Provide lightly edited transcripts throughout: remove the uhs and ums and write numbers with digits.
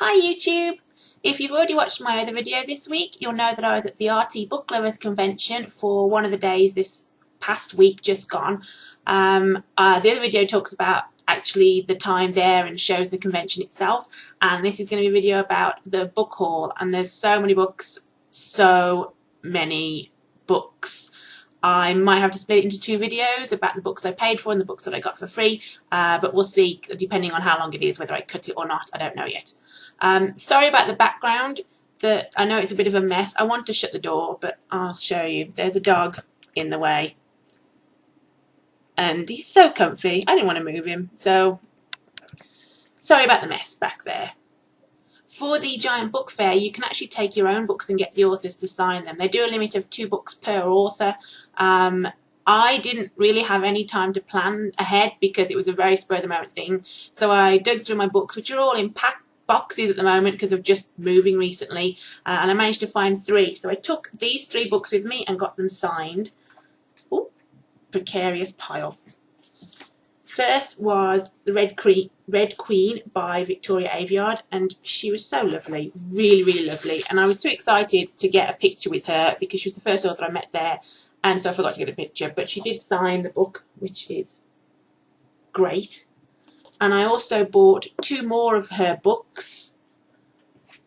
Hi YouTube! If you've already watched my other video this week, you'll know that I was at the RT Book Lovers Convention for one of the days this past week just gone. The other video talks about actually the time there and shows the convention itself, and this is going to be a video about the book haul, and there's so many books, I might have to split it into two videos about the books I paid for and the books that I got for free, but we'll see depending on how long it is whether I cut it or not. I don't know yet. Sorry about the background. I know it's a bit of a mess. I want to shut the door, but I'll show you. There's a dog in the way. And he's so comfy. I didn't want to move him, so sorry about the mess back there. For the Giant Book Fair, you can actually take your own books and get the authors to sign them. They do a limit of 2 books per author. I didn't really have any time to plan ahead because it was a very spur-of-the-moment thing. So I dug through my books, which are all in packed boxes at the moment because of just moving recently, and I managed to find 3. So I took these 3 books with me and got them signed. Ooh, precarious pile. First was The Red Queen by Victoria Aveyard, and she was so lovely, really, really lovely. And I was too excited to get a picture with her because she was the first author I met there, and so I forgot to get a picture. But she did sign the book, which is great. And I also bought 2 more of her books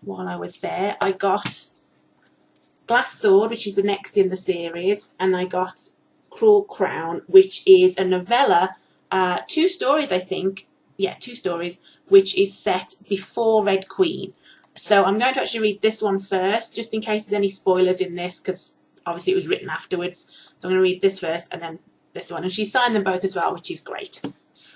while I was there. I got Glass Sword, which is the next in the series, and I got Cruel Crown, which is a novella. 2 stories, I think. Yeah, 2 stories, which is set before Red Queen. So I'm going to actually read this one first, just in case there's any spoilers in this, because obviously it was written afterwards. So I'm going to read this first and then this one. And she signed them both as well, which is great.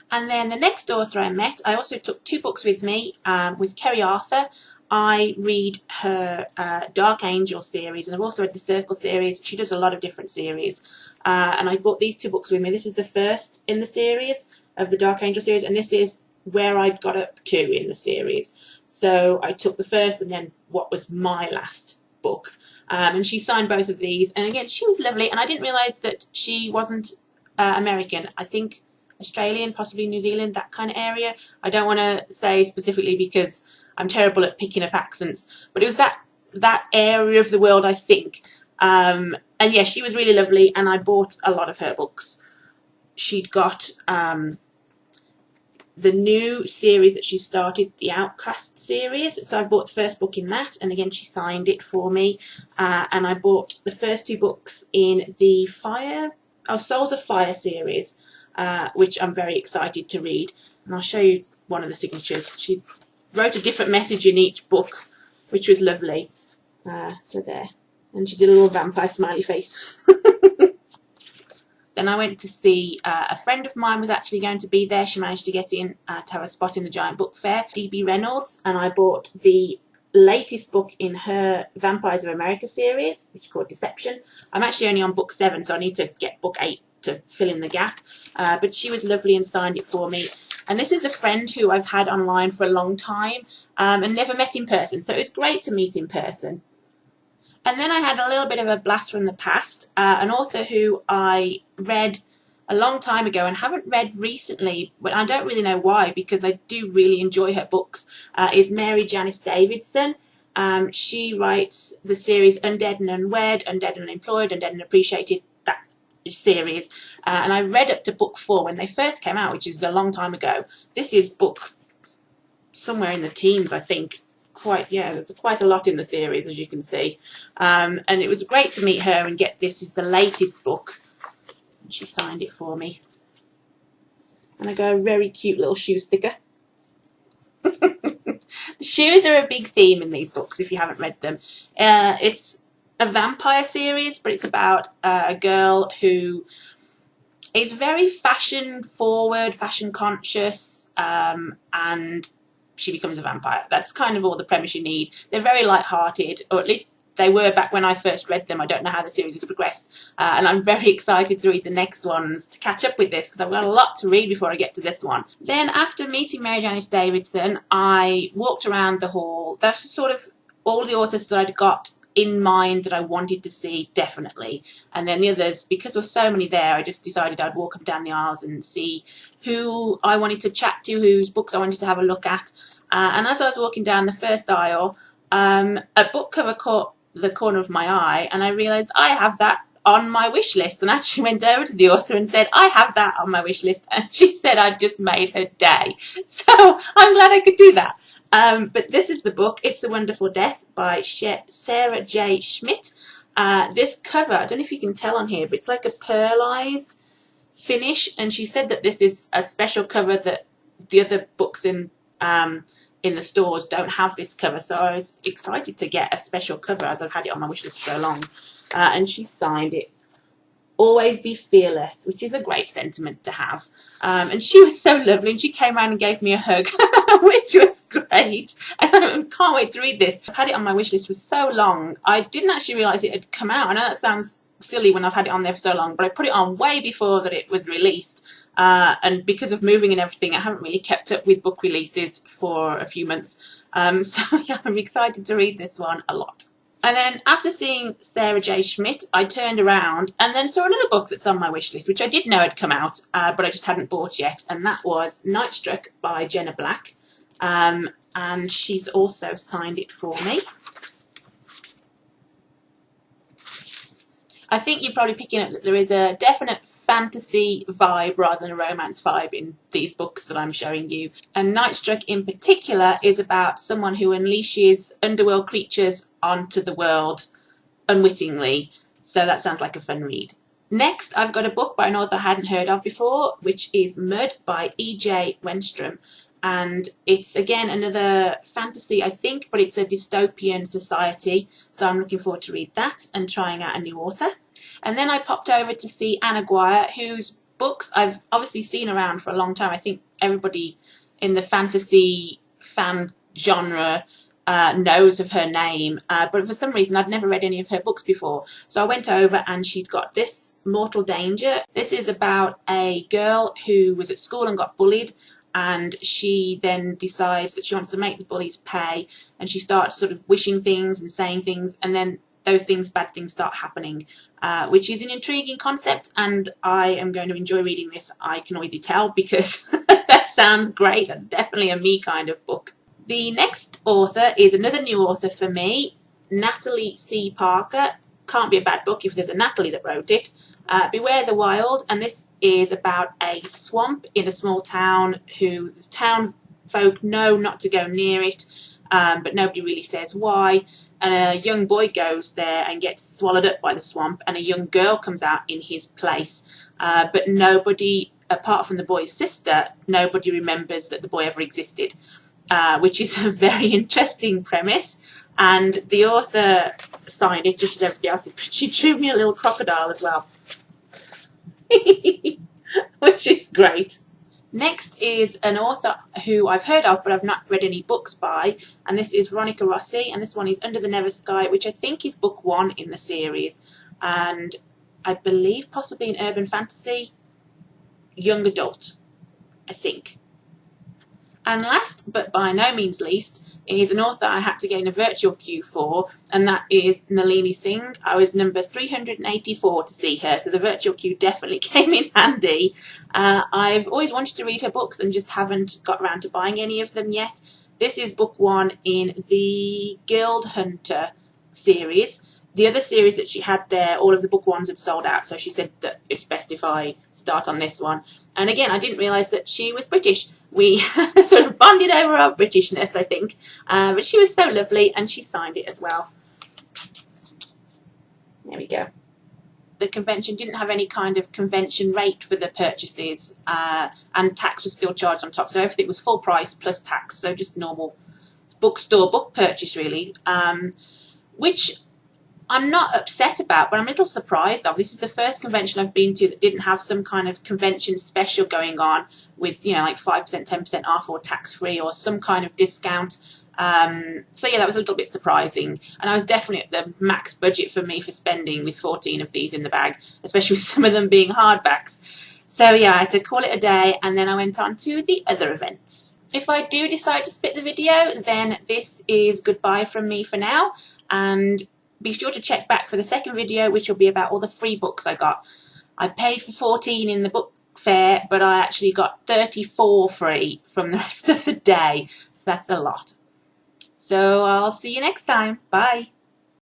And then the next author I met, I also took 2 books with me, was Kerry Arthur. I read her Dark Angel series, and I've also read the Circle series. She does a lot of different series. And I've bought these 2 books with me. This is the first in the series of the Dark Angel series, and this is where I got up to in the series. So I took the first and then what was my last book. And she signed both of these. And again, she was lovely, and I didn't realise that she wasn't American. I think Australian, possibly New Zealand, that kind of area. I don't want to say specifically because I'm terrible at picking up accents, but it was that area of the world, I think. And yeah, she was really lovely, and I bought a lot of her books. She'd got the new series that she started, the Outcast series, so I bought the first book in that, and again she signed it for me. And I bought the first 2 books in the Souls of Fire series, which I'm very excited to read. And I'll show you one of the signatures. She wrote a different message in each book, which was lovely. So there. And she did a little vampire smiley face. Then I went to see a friend of mine was actually going to be there. She managed to get in to have a spot in the Giant Book Fair, D.B. Reynolds, and I bought the latest book in her Vampires of America series, which is called Deception. I'm actually only on book 7, so I need to get book 8 to fill in the gap. But she was lovely and signed it for me. And this is a friend who I've had online for a long time and never met in person, so it was great to meet in person. And then I had a little bit of a blast from the past. An author who I read a long time ago and haven't read recently, but I don't really know why because I do really enjoy her books, is Mary Janice Davidson. She writes the series Undead and Unwed, Undead and Unemployed, Undead and Appreciated, that series. And I read up to book 4 when they first came out, which is a long time ago. This is book somewhere in the teens, I think. There's quite a lot in the series, as you can see. And it was great to meet her and get this is the latest book. And she signed it for me. And I got a very cute little shoe sticker. Shoes are a big theme in these books, if you haven't read them. It's a vampire series, but it's about a girl who is very fashion forward, fashion conscious, and she becomes a vampire. That's kind of all the premise you need. They're very light-hearted, or at least they were back when I first read them. I don't know how the series has progressed, and I'm very excited to read the next ones to catch up with this because I've got a lot to read before I get to this one. Then after meeting Mary Janice Davidson, I walked around the hall. That's sort of all the authors that I'd got in mind that I wanted to see, definitely. And then the others, because there were so many there, I just decided I'd walk up down the aisles and see who I wanted to chat to, whose books I wanted to have a look at. And as I was walking down the first aisle, a book cover caught the corner of my eye, and I realised I have that on my wish list, and actually went over to the author and said, I have that on my wish list, and she said I'd just made her day. So I'm glad I could do that. But this is the book, It's a Wonderful Death by Sarah J. Schmidt. This cover, I don't know if you can tell on here, but it's like a pearlized finish, and she said that this is a special cover that the other books in the stores don't have this cover, so I was excited to get a special cover as I've had it on my wish list for so long. And she signed it, always be fearless, which is a great sentiment to have. And she was so lovely, and she came around and gave me a hug, which was great. And I can't wait to read this. I've had it on my wish list for so long. I didn't actually realise it had come out. I know that sounds silly when I've had it on there for so long, but I put it on way before that it was released. And because of moving and everything, I haven't really kept up with book releases for a few months. So yeah, I'm excited to read this one a lot. And then after seeing Sarah J. Schmidt, I turned around and then saw another book that's on my wish list, which I did know had come out, but I just hadn't bought yet, and that was Nightstruck by Jenna Black. And she's also signed it for me. I think you're probably picking up that there is a definite fantasy vibe rather than a romance vibe in these books that I'm showing you. And Nightstruck in particular is about someone who unleashes underworld creatures onto the world unwittingly. So that sounds like a fun read. Next, I've got a book by an author I hadn't heard of before, which is Mud by E.J. Wenstrom. And it's, again, another fantasy, I think, but it's a dystopian society. So I'm looking forward to read that and trying out a new author. And then I popped over to see Anna Guire, whose books I've obviously seen around for a long time. I think everybody in the fantasy fan genre knows of her name, but for some reason I'd never read any of her books before. So I went over and she'd got this, Mortal Danger. This is about a girl who was at school and got bullied, and she then decides that she wants to make the bullies pay, and she starts sort of wishing things and saying things, and then those things, bad things, start happening, which is an intriguing concept, and I am going to enjoy reading this. I can already tell, because that sounds great. That's definitely a me kind of book. The next author is another new author for me, Natalie C. Parker. Can't be a bad book if there's a Natalie that wrote it. Beware the Wild, and this is about a swamp in a small town who the town folk know not to go near it, but nobody really says why. And a young boy goes there and gets swallowed up by the swamp, and a young girl comes out in his place. But nobody, apart from the boy's sister, nobody remembers that the boy ever existed, which is a very interesting premise. And the author signed it just as everybody else did, but she drew me a little crocodile as well, which is great. Next is an author who I've heard of but I've not read any books by, and this is Veronica Rossi, and this one is Under the Never Sky, which I think is book 1 in the series, and I believe possibly an urban fantasy, young adult, I think. And last but by no means least is an author I had to get in a virtual queue for, and that is Nalini Singh. I was number 384 to see her, so the virtual queue definitely came in handy. I've always wanted to read her books and just haven't got around to buying any of them yet. This is book 1 in the Guild Hunter series. The other series that she had there, all of the book 1s had sold out, so she said that it's best if I start on this one. And again, I didn't realise that she was British. We sort of bonded over our Britishness, I think. But she was so lovely, and she signed it as well. There we go. The convention didn't have any kind of convention rate for the purchases, and tax was still charged on top. So everything was full price plus tax, so just normal bookstore book purchase, really. Which I'm not upset about, but I'm a little surprised of. This is the first convention I've been to that didn't have some kind of convention special going on with, you know, like 5%, 10% off or tax-free or some kind of discount. So yeah, that was a little bit surprising. And I was definitely at the max budget for me for spending with 14 of these in the bag, especially with some of them being hardbacks. So yeah, I had to call it a day, and then I went on to the other events. If I do decide to split the video, then this is goodbye from me for now, and be sure to check back for the second video, which will be about all the free books I got. I paid for 14 in the book fair, but I actually got 34 free from the rest of the day, so that's a lot. So I'll see you next time. Bye.